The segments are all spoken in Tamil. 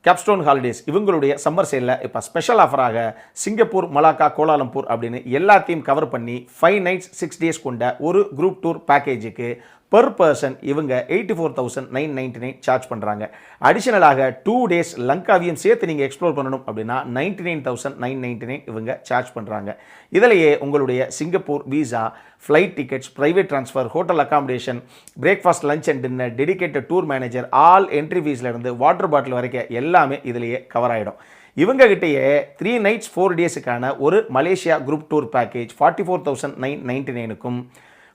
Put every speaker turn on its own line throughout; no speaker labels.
கேப்ஸ்டோன் ஹாலிடேஸ் இவங்களுடைய சம்மர் சேலில் இப்போ ஸ்பெஷல் ஆஃபராக சிங்கப்பூர், மலாக்கா, கோலாலம்பூர் அப்படின்னு எல்லாத்தையும் கவர் பண்ணி 5 nights 6 days கொண்ட ஒரு குரூப் டூர் பேக்கேஜுக்கு பெர் பர்சன் இவங்க 84,999 சார்ஜ் பண்ணுறாங்க. அடிஷனலாக 2 days லங்காவையும் சேர்த்து நீங்கள் எக்ஸ்ப்ளோர் பண்ணணும் அப்படின்னா 99,999 இவங்க சார்ஜ் பண்ணுறாங்க. இதிலேயே உங்களுடைய Singapore visa, flight tickets, private transfer, hotel accommodation, breakfast, lunch and dinner, dedicated tour manager, all entry ஃபீஸ்லேருந்து வாட்டர் பாட்டில் வரைக்கும் எல்லாமே இதிலேயே கவர் ஆகிடும். இவங்ககிட்டயே 3 nights 4 daysக்கான ஒரு மலேசியா குரூப் டூர் பேக்கேஜ் 44,999க்கும்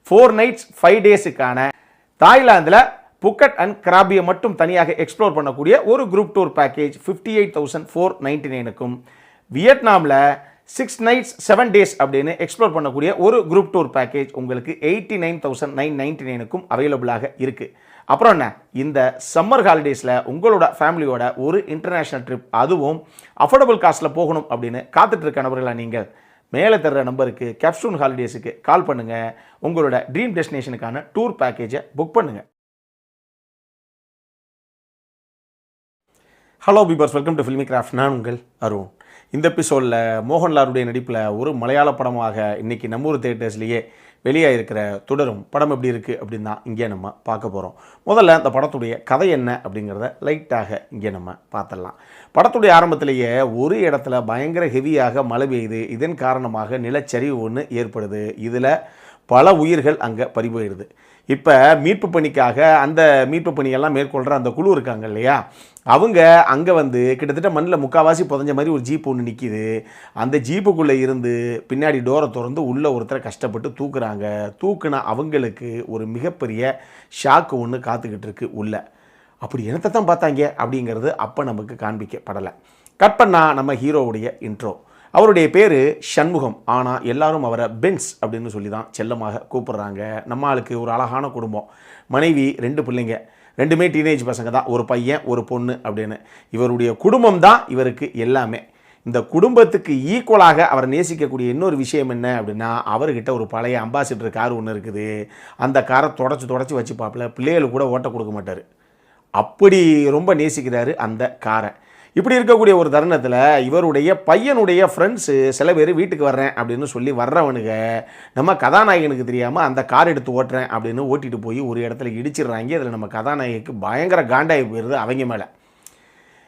4 nights 5 daysக்கான தாய்லாந்தில் புக்கட் அண்ட் கிராபியை மட்டும் தனியாக எக்ஸ்ப்ளோர் பண்ணக்கூடிய ஒரு குரூப் டூர் பேக்கேஜ் 58,499க்கும் வியட்நாமில் 6 nights 7 days அப்படின்னு எக்ஸ்ப்ளோர் பண்ணக்கூடிய ஒரு குரூப் டூர் பேக்கேஜ் உங்களுக்கு 89,999க்கும் அவைலபிளாக இருக்குது. அப்புறம் என்ன, இந்த சம்மர் ஹாலிடேஸில் உங்களோட ஃபேமிலியோட ஒரு இன்டர்நேஷ்னல் ட்ரிப், அதுவும் அஃபோர்டபுள் காஸ்ட்டில் போகணும் அப்படின்னு காத்துட்ருக்க நபர்களாக நீங்கள் மேலே தர்ற நம்பருக்கு கேப்ஸ்டோன் ஹாலிடேஸுக்கு கால் பண்ணுங்கள். உங்களோட ட்ரீம் டெஸ்டினேஷனுக்கான டூர் பேக்கேஜை புக் பண்ணுங்கள். Hello பீபர்ஸ், welcome to filmi craft. நான் உங்கள் அருண். இந்த எபிசோடில் மோகன்லாலுடைய நடிப்பில் ஒரு மலையாள படமாக இன்றைக்கி நம்ம ஊர் தியேட்டர்ஸ்லேயே வெளியாக இருக்கிற தொடரும் படம் எப்படி இருக்குது அப்படின்னு தான் இங்கே நம்ம பார்க்க போகிறோம். முதல்ல இந்த படத்துடைய கதை என்ன அப்படிங்கிறத லைட்டாக இங்கே நம்ம பார்த்துடலாம். படத்துடைய ஆரம்பத்திலேயே ஒரு இடத்துல பயங்கர ஹெவியாக மழை பெய்யுது. இதன் காரணமாக நிலச்சரிவு ஒன்று ஏற்படுது. இதில் பல உயிர்கள் அங்கே பறிபோயிடுது. இப்போ மீட்பு பணிக்காக அந்த மீட்பு பணியெல்லாம் மேற்கொள்கிற அந்த குழு இருக்காங்க இல்லையா, அவங்க அங்கே வந்து கிட்டத்தட்ட மண்ணில் முக்கால்வாசி புதஞ்ச மாதிரி ஒரு ஜீப் ஒன்று நிற்கிது. அந்த ஜீப்புக்குள்ளே இருந்து பின்னாடி டோரை திறந்து உள்ளே ஒருத்தரை கஷ்டப்பட்டு தூக்குறாங்க. தூக்குனா அவங்களுக்கு ஒரு மிகப்பெரிய ஷாக்கு ஒன்று காத்துக்கிட்டு இருக்கு உள்ள. அப்படி என்னத்தை தான் பார்த்தாங்க அப்படிங்கிறது அப்போ நமக்கு காண்பிக்கப்படலை. கட் பண்ணால் நம்ம ஹீரோவுடைய இன்ட்ரோ. அவருடைய பேர் சண்முகம், ஆனால் எல்லாரும் அவரை பென்ஸ் அப்படின்னு சொல்லி தான் செல்லமாக கூப்பிட்றாங்க. நம்ம ஆளுக்கு ஒரு அழகான குடும்பம், மனைவி, 2 பிள்ளைங்க, 2மே டீனேஜ் பசங்க தான், ஒரு பையன் ஒரு பொண்ணு அப்படின்னு. இவருடைய குடும்பம் தான் இவருக்கு எல்லாமே. இந்த குடும்பத்துக்கு ஈக்குவலாக அவரை நேசிக்கக்கூடிய இன்னொரு விஷயம் என்ன அப்படின்னா, அவர்கிட்ட ஒரு பழைய அம்பாசிடர் கார் ஒன்று இருக்குது. அந்த காரை தொடச்சி வச்சுப்பாப்பில், பிள்ளைகளுக்கு கூட ஓட்ட கொடுக்க மாட்டார். அப்படி ரொம்ப நேசிக்கிறாரு அந்த காரை. இப்படி இருக்கக்கூடிய ஒரு தருணத்தில் இவருடைய பையனுடைய ஃப்ரெண்ட்ஸு சில பேர் வீட்டுக்கு வர்றேன் அப்படின்னு சொல்லி வர்றவனுங்க நம்ம கதாநாயகனுக்கு தெரியாமல் அந்த கார் எடுத்து ஓட்டுறேன் அப்படின்னு ஓட்டிகிட்டு போய் ஒரு இடத்துல இடிச்சிடுறாங்க. அதில் நம்ம கதாநாயகிக்கு பயங்கர காண்டாகி போயிடுது அவங்க மேலே.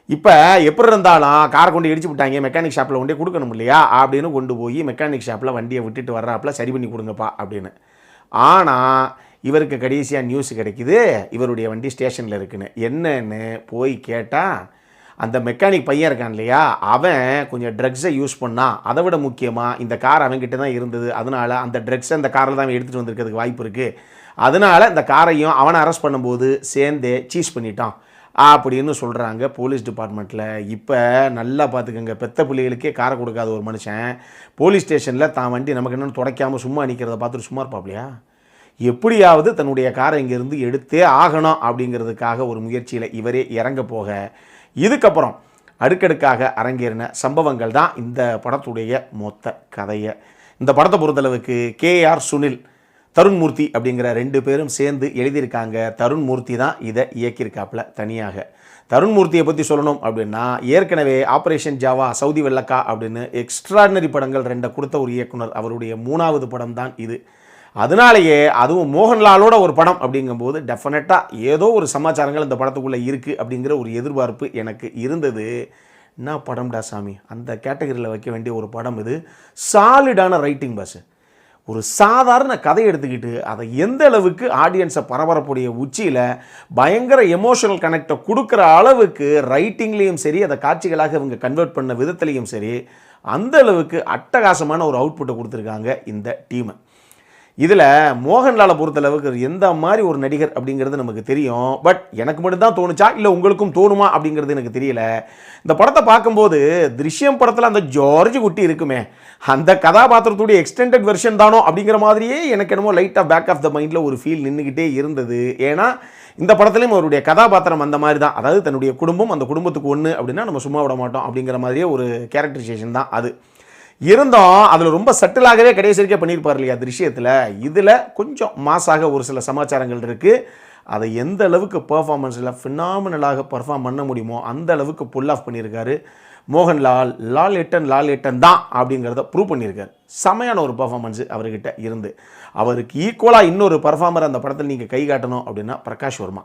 இப்போ எப்படி இருந்தாலும் காரை கொண்டு இடிச்சு விட்டாங்க, மெக்கானிக் ஷாப்பில் கொண்டே கொடுக்கணும் இல்லையா அப்படின்னு கொண்டு போய் மெக்கானிக் ஷாப்பில் வண்டியை விட்டுட்டு வர்றாப்புல சரி பண்ணி கொடுங்கப்பா அப்படின்னு. ஆனால் இவருக்கு கடைசியாக நியூஸ் கிடைக்குது இவருடைய வண்டி ஸ்டேஷனில் இருக்குன்னு. என்னன்னு போய் கேட்டால் அந்த மெக்கானிக் பையன் இருக்கான் இல்லையா, அவன் கொஞ்சம் ட்ரக்ஸை யூஸ் பண்ணால், அதை விட முக்கியமாக இந்த கார் அவங்ககிட்ட தான் இருந்தது. அதனால் அந்த ட்ரக்ஸை இந்த காரில் தான் அவன் எடுத்துகிட்டு வந்திருக்கிறதுக்கு வாய்ப்பு இருக்குது. அதனால் இந்த காரையும் அவனை அரெஸ்ட் பண்ணும்போது சேர்ந்தே சீஸ் பண்ணிட்டான் அப்படின்னு சொல்கிறாங்க போலீஸ் டிபார்ட்மெண்ட்டில். இப்போ நல்லா பார்த்துக்கோங்க, பெத்த பிள்ளைகளுக்கே காரை கொடுக்காத ஒரு மனுஷன் போலீஸ் ஸ்டேஷனில் தான் வண்டி நமக்கு என்னென்னு துடைக்காமல் சும்மா நிற்கிறத பார்த்துட்டு சும்மா இருப்பாப்லையா? எப்படியாவது தன்னுடைய காரை இங்கேருந்து எடுத்தே ஆகணும் அப்படிங்கிறதுக்காக ஒரு முயற்சியில் இவரே இறங்க போக, இதுக்கப்புறம் அடுக்கடுக்காக அரங்கேறின சம்பவங்கள் தான் இந்த படத்துடைய மொத்த கதையை. இந்த படத்தை பொறுத்தளவுக்கு கேஆர் சுனில், தருண்மூர்த்தி அப்படிங்கிற 2 பேரும் சேர்ந்து எழுதியிருக்காங்க. தருண்மூர்த்தி தான் இதை இயக்கியிருக்காப்புல தனியாக. தருண்மூர்த்தியை பற்றி சொல்லணும் அப்படின்னா, ஏற்கனவே ஆப்ரேஷன் ஜாவா, சவுதி வெள்ளக்கா அப்படின்னு எக்ஸ்ட்ராடினரி படங்கள் 2 கொடுத்த ஒரு இயக்குனர். அவருடைய 3வது படம் தான் இது. அதனாலேயே அதுவும் மோகன்லாலோட ஒரு படம் அப்படிங்கும்போது டெஃபினட்டாக ஏதோ ஒரு சமாச்சாரங்கள் இந்த படத்துக்குள்ளே இருக்குது அப்படிங்கிற ஒரு எதிர்பார்ப்பு எனக்கு இருந்தது. என்ன படம்டா சாமி, அந்த கேட்டகரியில் வைக்க வேண்டிய ஒரு படம் இது. சாலிடான ரைட்டிங் பஸ், ஒரு சாதாரண கதை எடுத்துக்கிட்டு அதை எந்த அளவுக்கு ஆடியன்ஸை பரபரப்புடைய உச்சியில் பயங்கர எமோஷனல் கனெக்டை கொடுக்குற அளவுக்கு ரைட்டிங்லேயும் சரி, அதை காட்சிகளாக இவங்க கன்வெர்ட் பண்ண விதத்துலேயும் சரி, அந்த அளவுக்கு அட்டகாசமான ஒரு அவுட்புட்டை கொடுத்துருக்காங்க இந்த டீமை. இதில் மோகன்லாலை பொறுத்தளவுக்கு எந்த மாதிரி ஒரு நடிகர் அப்படிங்கிறது நமக்கு தெரியும். பட் எனக்கு மட்டும்தான் தோணுச்சா இல்லை உங்களுக்கும் தோணுமா அப்படிங்கிறது எனக்கு தெரியல. இந்த படத்தை பார்க்கும்போது திருஷ்யம் படத்தில் அந்த ஜார்ஜ் குட்டி இருக்குமே, அந்த கதாபாத்திரத்துடைய எக்ஸ்டெண்டட் வெர்ஷன் தானோ அப்படிங்கிற மாதிரியே எனக்கு என்னமோ லைட்டாக பேக் ஆஃப் த மைண்டில் ஒரு ஃபீல் நின்றுக்கிட்டே இருந்தது. ஏன்னா இந்த படத்துலையும் அவருடைய கதாபாத்திரம் அந்த மாதிரி தான். அதாவது தன்னுடைய குடும்பம், அந்த குடும்பத்துக்கு ஒன்று அப்படின்னா நம்ம சும்மா விட மாட்டோம் அப்படிங்கிற மாதிரியே ஒரு கேரக்டரைசேஷன் தான் அது. இருந்தோம் அதில் ரொம்ப சட்டிலாகவே கடைசி வரைக்கும் பண்ணியிருப்பார் இல்லையா திருஷ்யத்தில். இதில் கொஞ்சம் மாசாக ஒரு சில சமாச்சாரங்கள் இருக்குது. அதை எந்த அளவுக்கு பெர்ஃபார்மன்ஸில் ஃபினாமினலாக பெர்ஃபார்ம் பண்ண முடியுமோ அந்த அளவுக்கு புல் ஆஃப் பண்ணியிருக்காரு மோகன்லால். லால் எட்டன் தான் அப்படிங்கிறத ப்ரூவ் பண்ணியிருக்காரு. செமையான ஒரு பர்ஃபார்மன்ஸு அவர்கிட்ட இருந்து. அவருக்கு ஈக்குவலாக இன்னொரு பர்ஃபார்மர் அந்த படத்தில் நீங்கள் கை காட்டணும் அப்படின்னா பிரகாஷ் வர்மா.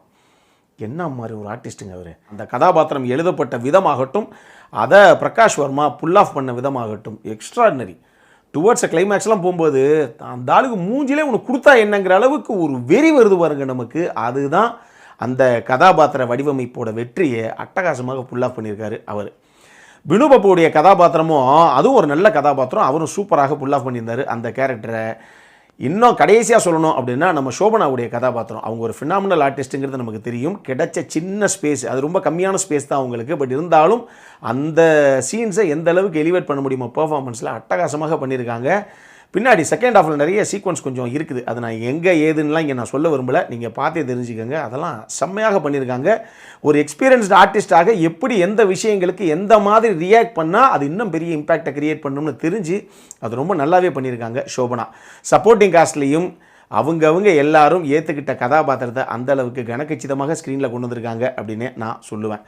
என்ன மாதிரி ஒரு ஆர்டிஸ்ட்டுங்க அவர். அந்த கதாபாத்திரம் எழுதப்பட்ட விதமாகட்டும், அதை பிரகாஷ் வர்மா புல் ஆஃப் பண்ண விதமாகட்டும் எக்ஸ்ட்ராடினரி. டுவர்ட்ஸ் கிளைமேக்ஸ்லாம் போகும்போது அந்த ஆளுக்கு மூஞ்சிலே ஒன்று கொடுத்தா என்னங்கிற அளவுக்கு ஒரு வெறி வருது பாருங்க நமக்கு. அதுதான் அந்த கதாபாத்திர வடிவமைப்போட வெற்றியை அட்டகாசமாக புல் ஆஃப் பண்ணியிருக்காரு அவர். வினு பாபுடைய கதாபாத்திரமும் அதுவும் ஒரு நல்ல கதாபாத்திரம். அவரும் சூப்பராக புல் ஆஃப் பண்ணியிருந்தார் அந்த கேரக்டரை. இன்னும் கடைசியாக சொல்லணும் அப்படின்னா நம்ம சோபனாவுடைய கதாபாத்திரம். அவங்க ஒரு ஃபினாமினல் ஆர்டிஸ்ட்டுங்கிறது நமக்கு தெரியும். கிடைச்ச சின்ன ஸ்பேஸ், அது ரொம்ப கம்மியான ஸ்பேஸ் தான் அவங்களுக்கு. பட் இருந்தாலும் அந்த சீன்ஸை எந்த அளவுக்கு எலிவேட் பண்ண முடியுமோ பெர்ஃபார்மன்ஸில் அட்டகாசமாக பண்ணியிருக்காங்க. பின்னாடி செகண்ட் ஹாஃபில் நிறைய சீக்வன்ஸ் கொஞ்சம் இருக்குது. அது நான் எங்கே ஏதுன்னெலாம் இங்கே நான் சொல்ல விரும்பலை, நீங்கள் பார்த்தே தெரிஞ்சுக்கோங்க. அதெல்லாம் செம்மையாக பண்ணியிருக்காங்க. ஒரு எக்ஸ்பீரியன்ஸ்டு ஆர்டிஸ்டாக எப்படி எந்த விஷயங்களுக்கு எந்த மாதிரி ரியாக்ட் பண்ணால் அது இன்னும் பெரிய இம்பேக்டை க்ரியேட் பண்ணணும்னு தெரிஞ்சு அது ரொம்ப நல்லாவே பண்ணியிருக்காங்க சோபனா. சப்போர்ட்டிங் காஸ்ட்லேயும் அவங்க எல்லாரும் ஏற்றுக்கிட்ட கதாபாத்திரத்தை அந்த அளவுக்கு கனக்கச்சிதமாக ஸ்க்ரீனில் கொண்டு வந்திருக்காங்க அப்படின்னு நான் சொல்லுவேன்.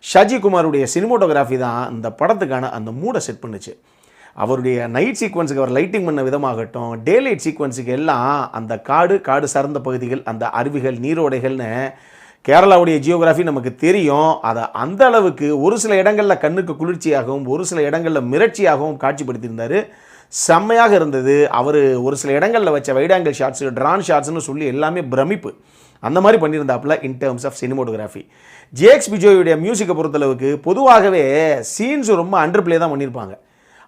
ஷாஜி குமாருடைய சினிமோட்டோகிராஃபி தான் இந்த படத்துக்கான அந்த மூடை செட் பண்ணுச்சு. அவருடைய நைட் சீக்வன்ஸுக்கு அவர் லைட்டிங் பண்ண விதமாகட்டும், டே லைட் சீக்வன்ஸுக்கு எல்லாம் அந்த காடு சார்ந்த பகுதிகள், அந்த அருவிகள், நீரோடைகள்னு கேரளாவுடைய ஜியோகிராஃபி நமக்கு தெரியும். அதை அந்த அளவுக்கு ஒரு சில இடங்களில் கண்ணுக்கு குளிர்ச்சியாகவும் ஒரு சில இடங்களில் மிரட்சியாகவும் காட்சிப்படுத்தியிருந்தார். செம்மையாக இருந்தது. அவர் ஒரு சில இடங்களில் வச்ச வைடாங்கல் ஷாட்ஸு, ட்ரான் ஷாட்ஸ்னு சொல்லி எல்லாமே பிரமிப்பு. அந்த மாதிரி பண்ணியிருந்தாப்புல in terms of cinematography. Jakes பிஜோயுடைய மியூசிக்கை பொறுத்தளவுக்கு பொதுவாகவே சீன்ஸ் ரொம்ப அண்டர் பிளே தான் பண்ணியிருப்பாங்க.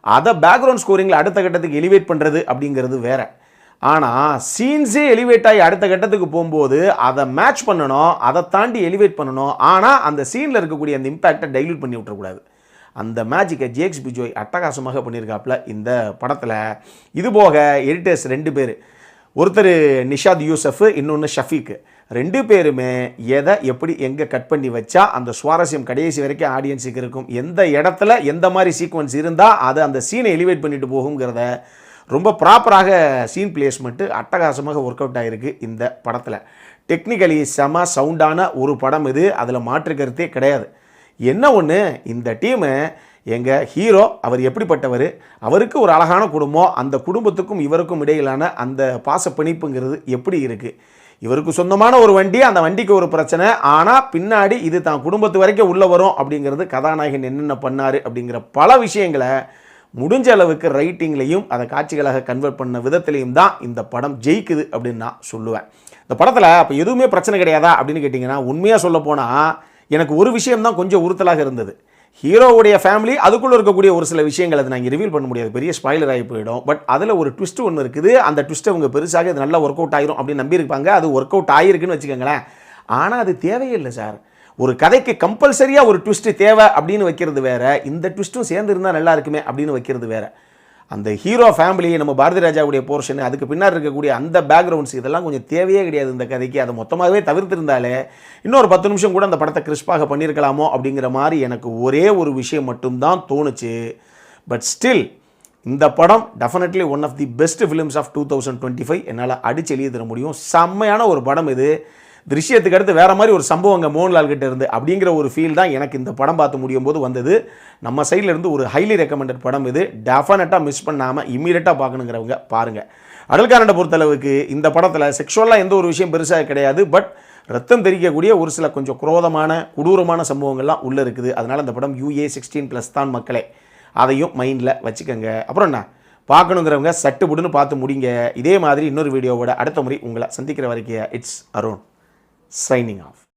அதை பேக்ரவுண்ட் ஸ்கோரிங்கில் அடுத்த கட்டத்துக்கு எலிவேட் பண்ணுறது அப்படிங்கிறது வேறு. ஆனால் சீன்ஸே எலிவேட் ஆகி அடுத்த கட்டத்துக்கு போகும்போது அதை மேட்ச் பண்ணணும், அதை தாண்டி எலிவேட் பண்ணணும். ஆனால் அந்த சீனில் இருக்கக்கூடிய அந்த இம்பேக்டை டைல்யூட் பண்ணி விட்டுறக்கூடாது. அந்த மேஜிக்கை ஜேஎக்ஸ் பிஜோய் அட்டகாசமாக பண்ணியிருக்காப்புல இந்த படத்தில். இதுபோக எடிட்டர்ஸ் 2 பேர், ஒருத்தர் நிஷாத் யூசஃப், இன்னொன்று ஷஃபீக். 2 பேருமே எதை எப்படி எங்கே கட் பண்ணி வச்சா அந்த சுவாரஸ்யம் கடைசி வரைக்கும் ஆடியன்ஸுக்கு இருக்கும், எந்த இடத்துல எந்த மாதிரி சீக்வன்ஸ் இருந்தால் அதை அந்த சீனை எலிவேட் பண்ணிட்டு போகுங்கிறத ரொம்ப ப்ராப்பராக சீன் பிளேஸ்மெண்ட்டு அட்டகாசமாக ஒர்க் அவுட் ஆகிருக்கு இந்த படத்தில். டெக்னிக்கலி செம சவுண்டான ஒரு படம் இது, அதில் மாற்று கருத்தே கிடையாது. என்ன ஒன்று, இந்த டீமு எங்கள் ஹீரோ அவர் எப்படிப்பட்டவர், அவருக்கு ஒரு அழகான குடும்பம், அந்த குடும்பத்துக்கும் இவருக்கும் இடையிலான அந்த பாசப்பிணைப்புங்கிறது எப்படி இருக்குது, இவருக்கு சொந்தமான ஒரு வண்டி, அந்த வண்டிக்கு ஒரு பிரச்சனை, ஆனால் பின்னாடி இது தான் குடும்பத்து வரைக்கும் உள்ளே வரும் அப்படிங்கிறது கதாநாயகன் என்னென்ன பண்ணார் அப்படிங்கிற பல விஷயங்களை முடிஞ்ச அளவுக்கு ரைட்டிங்லையும் அதை காட்சிகளாக கன்வெர்ட் பண்ண விதத்திலையும் தான் இந்த படம் ஜெயிக்குது அப்படின்னு நான் சொல்லுவேன். இந்த படத்தில் அப்போ எதுவுமே பிரச்சனை கிடையாதா அப்படின்னு கேட்டிங்கன்னா, உண்மையாக சொல்ல போனால் எனக்கு ஒரு விஷயம்தான் கொஞ்சம் உறுத்தலாக இருந்தது. ஹீரோவுடைய ஃபேமிலி அதுக்குள்ளே இருக்கக்கூடிய ஒரு சில விஷயங்கள் அதை நான் இங்கே ரிவீல் பண்ண முடியாது, பெரிய ஸ்பாயிலர் ஆகி போயிடும். பட் அதில் ஒரு ட்விஸ்ட் ஒன்று இருக்குது. அந்த ட்விஸ்ட்டை அவங்க பெருசாக இது நல்லா ஒர்க் அவுட் ஆகிரும் அப்படின்னு நம்பியிருப்பாங்க. அது ஒர்க் அவுட் ஆகிருக்குன்னு வச்சுக்கோங்களேன். ஆனால் அது தேவையில்லை சார். ஒரு கதைக்கு கம்பல்சரியாக ஒரு ட்விஸ்ட்டு தேவை அப்படின்னு வைக்கிறது வேறு, இந்த ட்விஸ்ட்டும் சேர்ந்து இருந்தால் நல்லா இருக்குமே அப்படின்னு வைக்கிறது வேறு. அந்த ஹீரோ ஃபேமிலி, நம்ம பாரதி ராஜாவுடைய போர்ஷன், அதுக்கு பின்னாடி இருக்கக்கூடிய அந்த பேக்ரவுண்ட்ஸ், இதெல்லாம் கொஞ்சம் தேவையே கிடையாது இந்த கதைக்கு. அதை மொத்தமாகவே தவிர்த்திருந்தாலே இன்னொரு 10 நிமிஷம் கூட அந்த படத்தை கிறிஸ்பாக பண்ணியிருக்கலாமோ அப்படிங்கிற மாதிரி எனக்கு ஒரே ஒரு விஷயம் மட்டும்தான் தோணுச்சு. பட் ஸ்டில் இந்த படம் definitely one of the best films of 2025 என்னால் அடிச்சு எழுதி தர முடியும். செம்மையான ஒரு படம் இது. திருஷ்யத்துக்கு அடுத்து வேறு மாதிரி ஒரு சம்பவங்க மோகன்லால் கிட்ட இருந்து அப்படிங்கிற ஒரு ஃபீல் தான் எனக்கு இந்த படம் பார்த்து முடியும் போது வந்தது. நம்ம சைடில் இருந்து ஒரு ஹைலி ரெக்கமெண்டட் படம் இது. டெஃபினட்டாக மிஸ் பண்ணாமல் இம்மீடியட்டாக பார்க்கணுங்கிறவங்க பாருங்கள். அடல்காரனை பொறுத்தளவுக்கு இந்த படத்தில் செக்ஷுவலாக எந்த ஒரு விஷயம் பெருசாக கிடையாது. பட் ரத்தம் தெரிக்கக்கூடிய ஒரு சில கொஞ்சம் குரோதமான கொடூரமான சம்பவங்கள்லாம் உள்ளே இருக்குது. அதனால் இந்த படம் UA 16+ தான் மக்களே, அதையும் மைண்டில் வச்சுக்கோங்க. அப்புறம் என்ன பார்க்கணுங்கிறவங்க சட்டுப்புடுன்னு பார்த்து முடிங்க. இதே மாதிரி இன்னொரு வீடியோவோட அடுத்த முறை உங்களை சந்திக்கிற வரைக்கும் இட்ஸ் அருண் signing off.